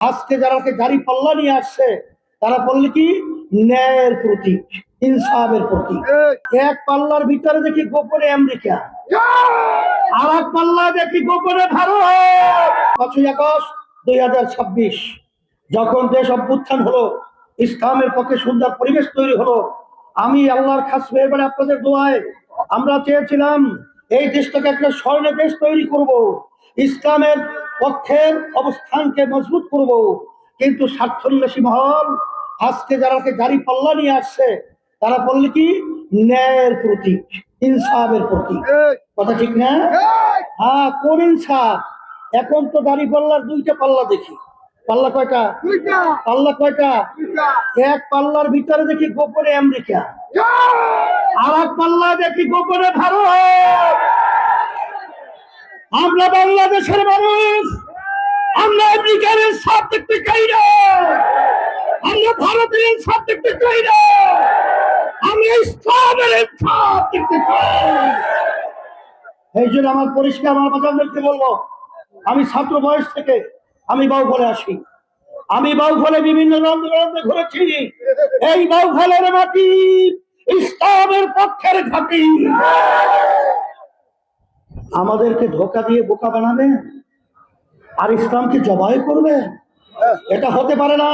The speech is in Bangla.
আজকে যারাকে গাড়ি পাল্লা নিয়ে আসছে তারা বললে কি ন্যায়ের প্রতীক, ইনসাফের প্রতীক। এক পাল্লার ভিতরে দেখি গোপনে আমেরিকা, আর এক পাল্লা দেখি গোপনে ভারত। 5ই আগস্ট 2026 যখন দেশ অভ্যুত্থান হলো, ইসলামের পক্ষে সুন্দর পরিবেশ তৈরি হলো, আমি আল্লাহর খাস মেহরবানি আপনাদের দোয়ায় আমরা চেয়েছিলাম এই দেশটাকে একটা স্বর্ণ দেশ তৈরি করব, ইসলামের পক্ষের অবস্থানকে মজবুত করব। কিন্তু স্বার্থন্বেষী মহল আজকে যারাকে গাড়ি পাল্লা নিয়ে আসছে তারা বললে কি ন্যায়ের প্রতীক, ইনসাফের প্রতীক। কথা ঠিক না? হ্যাঁ, কোন ইনসাফ? এখন তো দাড়ি পাল্লার 2টা পাল্লা দেখি। পাল্লা কয়টা? পাল্লা কয়টা? এক পাল্লার ভিতরে দেখি গোপনে আমেরিকা, আর এক পাল্লা দেখি গোপনে ভারত। আমরা বাংলাদেশের মানুষ, আমরা আমেরিকার ইনসাফ দেখতে চাই না, আমরা ভারতের ইনসাফ দেখতে চাই না, আমরা ইসলামের ইনসাফ দেখতে চাই। এই জন্য আমার পরিষ্কার আমার বাজারদেরকে বলবো, আমি ছাত্র বয়স থেকে আমি বাউফলে আসি, আমি বাউফলে বিভিন্ন আন্দোলনে ঘুরেছি। এই বাউফলের মাটি ইসলামের পক্ষের ঘাঁটি। আমাদেরকে ধোঁকা দিয়ে বোকা বানাবে আর ইসলামকে জবাই করবে, এটা হতে পারে না।